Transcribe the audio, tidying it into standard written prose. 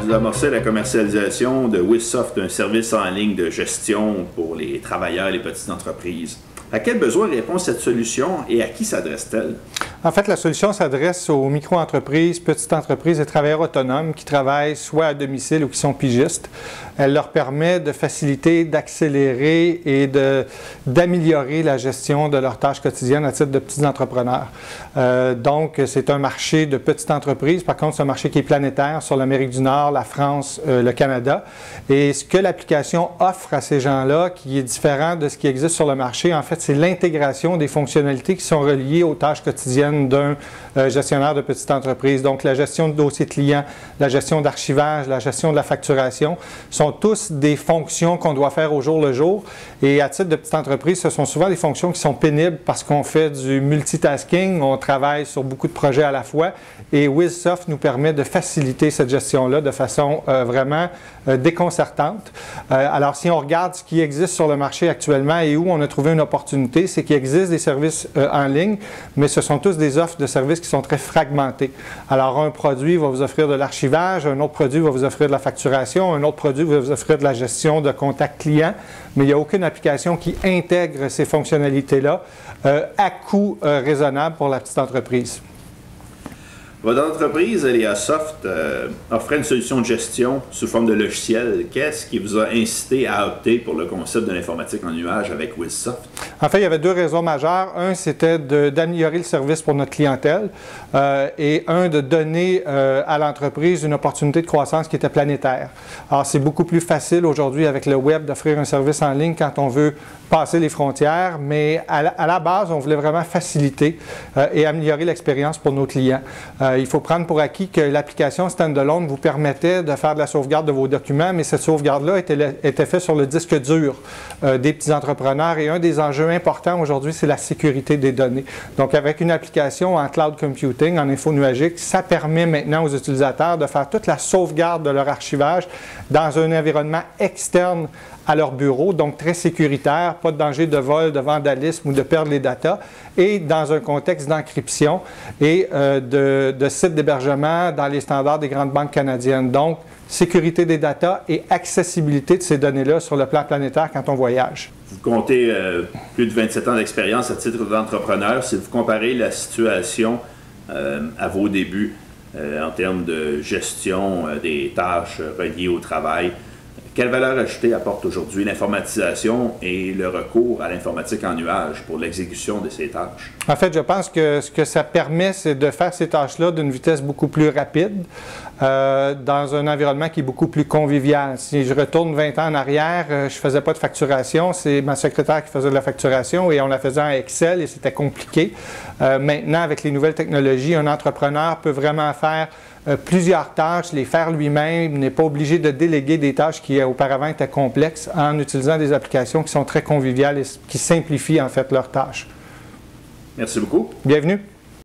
vous amorcez la commercialisation de WizSoft, un service en ligne de gestion pour les travailleurs et les petites entreprises. À quel besoin répond cette solution et à qui s'adresse-t-elle? En fait, la solution s'adresse aux micro-entreprises, petites entreprises et travailleurs autonomes qui travaillent soit à domicile ou qui sont pigistes. Elle leur permet de faciliter, d'accélérer et d'améliorer la gestion de leurs tâches quotidiennes à titre de petits entrepreneurs. Donc, c'est un marché de petites entreprises. Par contre, c'est un marché qui est planétaire sur l'Amérique du Nord, la France, le Canada. Et ce que l'application offre à ces gens-là, qui est différent de ce qui existe sur le marché, en fait, c'est l'intégration des fonctionnalités qui sont reliées aux tâches quotidiennes d'un gestionnaire de petite entreprise. Donc, la gestion de dossiers clients, la gestion d'archivage, la gestion de la facturation sont tous des fonctions qu'on doit faire au jour le jour. Et à titre de petite entreprise, ce sont souvent des fonctions qui sont pénibles parce qu'on fait du multitasking, on travaille sur beaucoup de projets à la fois. Et WizSoft nous permet de faciliter cette gestion-là de façon vraiment déconcertante. Alors, si on regarde ce qui existe sur le marché actuellement et où on a trouvé une opportunité, c'est qu'il existe des services en ligne, mais ce sont tous des offres de services qui sont très fragmentées. Alors, un produit va vous offrir de l'archivage, un autre produit va vous offrir de la facturation, un autre produit va vous offrir de la gestion de contacts clients, mais il n'y a aucune application qui intègre ces fonctionnalités-là à coût raisonnable pour la petite entreprise. Votre entreprise, Eliasoft, offrait une solution de gestion sous forme de logiciel. Qu'est-ce qui vous a incité à opter pour le concept de l'informatique en nuage avec WizSoft? En fait, il y avait deux raisons majeures. Un, c'était d'améliorer le service pour notre clientèle et un, de donner à l'entreprise une opportunité de croissance qui était planétaire. Alors, c'est beaucoup plus facile aujourd'hui avec le web d'offrir un service en ligne quand on veut passer les frontières, mais à la base, on voulait vraiment faciliter et améliorer l'expérience pour nos clients. Il faut prendre pour acquis que l'application standalone vous permettait de faire de la sauvegarde de vos documents, mais cette sauvegarde-là était faite sur le disque dur des petits entrepreneurs. Et un des enjeux importants aujourd'hui, c'est la sécurité des données. Donc, avec une application en cloud computing, en info nuagique, ça permet maintenant aux utilisateurs de faire toute la sauvegarde de leur archivage dans un environnement externe à leur bureau, donc très sécuritaire, pas de danger de vol, de vandalisme ou de perdre les datas, et dans un contexte d'encryption et de sites d'hébergement dans les standards des grandes banques canadiennes. Donc, sécurité des datas et accessibilité de ces données-là sur le plan planétaire quand on voyage. Vous comptez plus de 27 ans d'expérience à titre d'entrepreneur. Si vous comparez la situation à vos débuts en termes de gestion des tâches reliées au travail, quelle valeur ajoutée apporte aujourd'hui l'informatisation et le recours à l'informatique en nuage pour l'exécution de ces tâches? En fait, je pense que ce que ça permet, c'est de faire ces tâches-là d'une vitesse beaucoup plus rapide, dans un environnement qui est beaucoup plus convivial. Si je retourne 20 ans en arrière, je ne faisais pas de facturation, c'est ma secrétaire qui faisait de la facturation et on la faisait en Excel et c'était compliqué. Maintenant, avec les nouvelles technologies, un entrepreneur peut vraiment faire plusieurs tâches, les faire lui-même, n'est pas obligé de déléguer des tâches qui auparavant étaient complexes en utilisant des applications qui sont très conviviales et qui simplifient en fait leurs tâches. Merci beaucoup. Bienvenue.